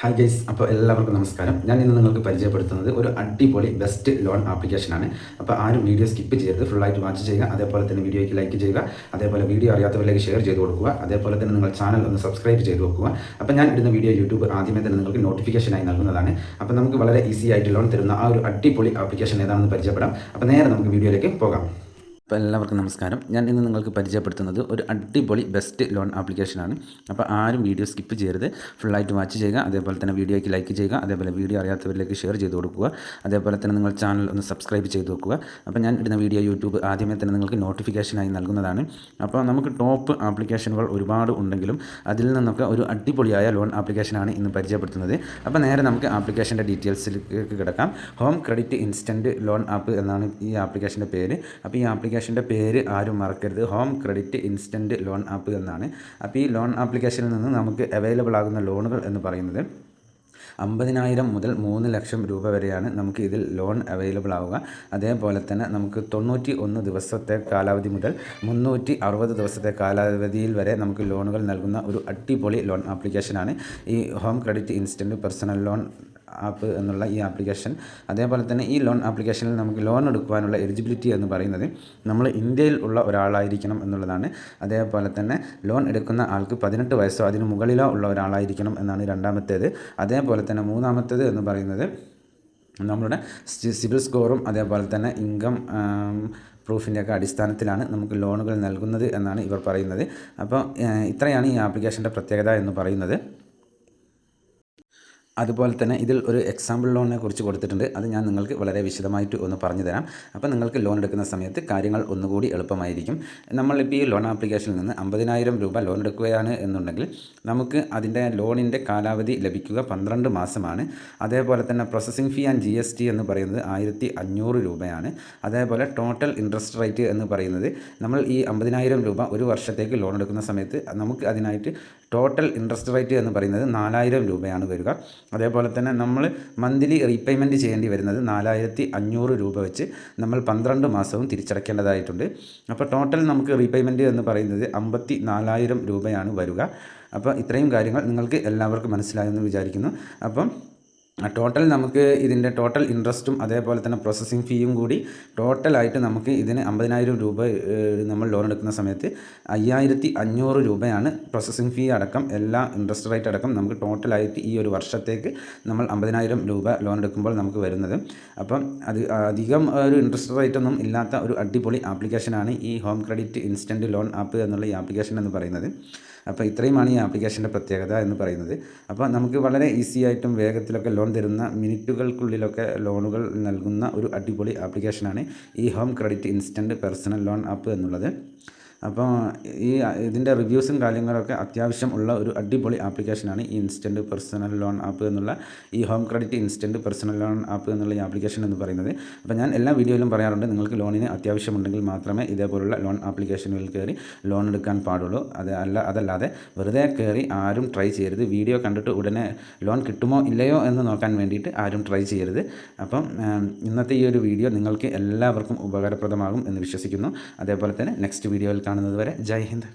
Hi guys, അപ്പോൾ എല്ലാവർക്കും നമസ്കാരം. ഞാൻ ഇന്ന് നിങ്ങൾക്ക് പരിചയപ്പെടുത്തുന്നത് ഒരു അടിപൊളി ബെസ്റ്റ് ലോൺ ആപ്ലിക്കേഷനാണ്. അപ്പോൾ ആരും വീഡിയോ സ്കിപ്പ് ചെയ്യരുത്, ഫുള്ളായിട്ട് വാച്ച് ചെയ്യുക. അതേപോലെ തന്നെ വീഡിയോയ്ക്ക് ലൈക്ക് ചെയ്യുക. അതേപോലെ വീഡിയോ അറിയാത്തവരിലേക്ക് ഷെയർ ചെയ്ത് കൊടുക്കുക. അതേപോലെ തന്നെ നിങ്ങൾ ചാനൽ ഒന്ന് സബ്സ്ക്രൈബ് ചെയ്ത് വെക്കുക. അപ്പോൾ ഞാൻ ഇടുന്ന വീഡിയോ യൂട്യൂബ് ആദ്യമേ തന്നെ നിങ്ങൾക്ക് നോട്ടിഫിക്കേഷനായി നൽകുന്നതാണ്. അപ്പോൾ നമുക്ക് വളരെ ഈസി ആയിട്ട് ലോൺ തരുന്ന ആ ഒരു അടിപൊളി ആപ്ലിക്കേഷൻ ഏതാണെന്ന് പരിചയപ്പെടാം. അപ്പോൾ നേരെ നമുക്ക് വീഡിയോയിലേക്ക് പോകാം. അപ്പോൾ എല്ലാവർക്കും നമസ്കാരം. ഞാൻ ഇന്ന് നിങ്ങൾക്ക് പരിചയപ്പെടുത്തുന്നത് ഒരു അടിപൊളി ബെസ്റ്റ് ലോൺ ആപ്ലിക്കേഷനാണ്. അപ്പോൾ ആരും വീഡിയോ സ്കിപ്പ് ചെയ്യരുത്, ഫുള്ളായിട്ട് വാച്ച് ചെയ്യുക. അതേപോലെ തന്നെ വീഡിയോയ്ക്ക് ലൈക്ക് ചെയ്യുക. അതേപോലെ വീഡിയോ അറിയാത്തവരിലേക്ക് ഷെയർ ചെയ്ത് കൊടുക്കുക. അതേപോലെ തന്നെ നിങ്ങൾ ചാനൽ ഒന്ന് സബ്സ്ക്രൈബ് ചെയ്ത് വെക്കുക. അപ്പോൾ ഞാൻ ഇടുന്ന വീഡിയോ യൂട്യൂബ് ആദ്യമേ തന്നെ നിങ്ങൾക്ക് നോട്ടിഫിക്കേഷനായി നൽകുന്നതാണ്. അപ്പോൾ നമുക്ക് ടോപ്പ് ആപ്ലിക്കേഷനുകൾ ഒരുപാട് ഉണ്ടെങ്കിലും അതിൽ നിന്നൊക്കെ ഒരു അടിപൊളിയായ ലോൺ ആപ്ലിക്കേഷനാണ് ഇന്ന് പരിചയപ്പെടുത്തുന്നത്. അപ്പോൾ നേരെ നമുക്ക് ആപ്ലിക്കേഷൻ്റെ ഡീറ്റെയിൽസിലേക്ക് കിടക്കാം. Home credit instant loan app എന്നാണ് ഈ ആപ്ലിക്കേഷൻ്റെ പേര്. അപ്പോൾ ഈ ആപ്ലിക്കേഷൻ്റെ പേര് ആരും മറക്കരുത്, home credit instant loan app എന്നാണ്. അപ്പോൾ ഈ ലോൺ ആപ്ലിക്കേഷനിൽ നിന്ന് നമുക്ക് അവൈലബിൾ ആകുന്ന ലോണുകൾ എന്ന് പറയുന്നത് 50,000 മുതൽ 3 ലക്ഷം രൂപ വരെയാണ് നമുക്ക് ഇതിൽ ലോൺ അവൈലബിൾ ആവുക. അതേപോലെ തന്നെ നമുക്ക് 91 ദിവസത്തെ കാലാവധി മുതൽ 360 ദിവസത്തെ കാലാവധിയിൽ വരെ നമുക്ക് ലോണുകൾ നൽകുന്ന ഒരു അടിപൊളി ലോൺ ആപ്ലിക്കേഷനാണ് ഈ home credit instant personal loan app എന്നുള്ള ഈ ആപ്ലിക്കേഷൻ. അതേപോലെ തന്നെ ഈ ലോൺ ആപ്ലിക്കേഷനിൽ നമുക്ക് ലോൺ എടുക്കുവാനുള്ള എലിജിബിലിറ്റി എന്ന് പറയുന്നത് നമ്മൾ ഇന്ത്യയിൽ ഉള്ള ഒരാളായിരിക്കണം എന്നുള്ളതാണ്. അതേപോലെ തന്നെ ലോൺ എടുക്കുന്ന ആൾക്ക് 18 വയസ്സോ അതിന് മുകളിലോ ഉള്ള ഒരാളായിരിക്കണം എന്നാണ് രണ്ടാമത്തേത്. അതേപോലെ തന്നെ മൂന്നാമത്തേത് എന്ന് പറയുന്നത് നമ്മളുടെ സിബിൽ സ്കോറും അതേപോലെ തന്നെ ഇൻകം പ്രൂഫിൻ്റെയൊക്കെ അടിസ്ഥാനത്തിലാണ് നമുക്ക് ലോണുകൾ നൽകുന്നത് എന്നാണ് ഇവർ പറയുന്നത്. അപ്പോൾ ഇത്രയാണ് ഈ ആപ്ലിക്കേഷൻ്റെ പ്രത്യേകത എന്ന് പറയുന്നത്. അതുപോലെ തന്നെ ഇതിൽ ഒരു എക്സാമ്പിൾ ലോണിനെ കുറിച്ച് കൊടുത്തിട്ടുണ്ട്. അത് ഞാൻ നിങ്ങൾക്ക് വളരെ വിശദമായിട്ട് ഒന്ന് പറഞ്ഞു തരാം. അപ്പോൾ നിങ്ങൾക്ക് ലോൺ എടുക്കുന്ന സമയത്ത് കാര്യങ്ങൾ ഒന്നുകൂടി എളുപ്പമായിരിക്കും. നമ്മളിപ്പോൾ ഈ ലോൺ ആപ്ലിക്കേഷനിൽ നിന്ന് 50,000 രൂപ ലോൺ എടുക്കുകയാണ് എന്നുണ്ടെങ്കിൽ നമുക്ക് അതിൻ്റെ ലോണിൻ്റെ കാലാവധി ലഭിക്കുക 12 മാസമാണ്. അതേപോലെ തന്നെ പ്രോസസ്സിംഗ് ഫീ ആൻഡ് GST എന്ന് പറയുന്നത് 1,500 രൂപയാണ്. അതേപോലെ ടോട്ടൽ ഇൻട്രസ്റ്റ് റേറ്റ് എന്ന് പറയുന്നത് നമ്മൾ ഈ 50,000 രൂപ ഒരു വർഷത്തേക്ക് ലോൺ എടുക്കുന്ന സമയത്ത് നമുക്ക് അതിനായിട്ട് ടോട്ടൽ ഇൻട്രസ്റ്റ് റേറ്റ് എന്ന് പറയുന്നത് 4,000 രൂപയാണ് വരിക. അതേപോലെ തന്നെ നമ്മൾ മന്ത്ലി റീപേയ്മെൻറ്റ് ചെയ്യേണ്ടി വരുന്നത് 4,500 രൂപ വെച്ച് നമ്മൾ 12 മാസവും തിരിച്ചടയ്ക്കേണ്ടതായിട്ടുണ്ട്. അപ്പോൾ ടോട്ടൽ നമുക്ക് റീപേയ്മെൻറ്റ് എന്ന് പറയുന്നത് 54,000 രൂപയാണ് വരിക. അപ്പോൾ ഇത്രയും കാര്യങ്ങൾ നിങ്ങൾക്ക് എല്ലാവർക്കും മനസ്സിലായെന്ന് വിചാരിക്കുന്നു. അപ്പം ടോട്ടൽ നമുക്ക് ഇതിൻ്റെ ടോട്ടൽ ഇൻട്രസ്റ്റും അതേപോലെ തന്നെ പ്രോസസ്സിംഗ് ഫീയും കൂടി ടോട്ടലായിട്ട് നമുക്ക് ഇതിന് 50,000 രൂപ നമ്മൾ ലോൺ എടുക്കുന്ന സമയത്ത് 5,500 രൂപയാണ് പ്രോസസ്സിംഗ് ഫീ അടക്കം എല്ലാ ഇൻട്രസ്റ്റ് റേറ്റ് അടക്കം നമുക്ക് ടോട്ടലായിട്ട് ഈ ഒരു വർഷത്തേക്ക് നമ്മൾ 50,000 രൂപ ലോൺ എടുക്കുമ്പോൾ നമുക്ക് വരുന്നത്. അപ്പം അത് അധികം ഒരു ഇൻട്രസ്റ്റ് റേറ്റ് ഒന്നും ഇല്ലാത്ത ഒരു അടിപൊളി ആപ്ലിക്കേഷനാണ് ഈ home credit instant loan app എന്നുള്ള ഈ ആപ്ലിക്കേഷൻ എന്ന് പറയുന്നത്. അപ്പോൾ ഇത്രയുമാണ് ഈ ആപ്ലിക്കേഷൻ്റെ പ്രത്യേകത എന്ന് പറയുന്നത്. അപ്പോൾ നമുക്ക് വളരെ ഈസി ആയിട്ടും വേഗത്തിലൊക്കെ ലോൺ തരുന്ന മിനിറ്റുകൾക്കുള്ളിലൊക്കെ ലോണുകൾ നൽകുന്ന ഒരു അടിപൊളി ആപ്ലിക്കേഷനാണ് ഈ home credit instant personal loan app എന്നുള്ളത്. അപ്പോൾ ഇതിൻ്റെ റിവ്യൂസും കാര്യങ്ങളൊക്കെ അത്യാവശ്യം ഉള്ള ഒരു അടിപൊളി ആപ്ലിക്കേഷനാണ് ഈ ഇൻസ്റ്റൻറ്റ് പേഴ്സണൽ ലോൺ ആപ്പ് എന്നുള്ള ഈ home credit instant personal loan app എന്നുള്ള ഈ ആപ്ലിക്കേഷൻ എന്ന് പറയുന്നത്. അപ്പോൾ ഞാൻ എല്ലാ വീഡിയോയിലും പറയാറുണ്ട്, നിങ്ങൾക്ക് ലോണിന് അത്യാവശ്യമുണ്ടെങ്കിൽ മാത്രമേ ഇതേപോലുള്ള ലോൺ ആപ്ലിക്കേഷനുകളിൽ കയറി ലോൺ എടുക്കാൻ പാടുള്ളൂ. അതല്ലാതെ വെറുതെ കയറി ആരും ട്രൈ ചെയ്യരുത്. വീഡിയോ കണ്ടിട്ട് ഉടനെ ലോൺ കിട്ടുമോ ഇല്ലയോ എന്ന് നോക്കാൻ വേണ്ടിയിട്ട് ആരും ട്രൈ ചെയ്യരുത്. അപ്പം ഇന്നത്തെ ഈ ഒരു വീഡിയോ നിങ്ങൾക്ക് എല്ലാവർക്കും ഉപകാരപ്രദമാകും എന്ന് വിശ്വസിക്കുന്നു. അതേപോലെ തന്നെ നെക്സ്റ്റ് വീഡിയോയിൽ കാണുന്നത് വരെ ജയ് ഹിന്ദ്.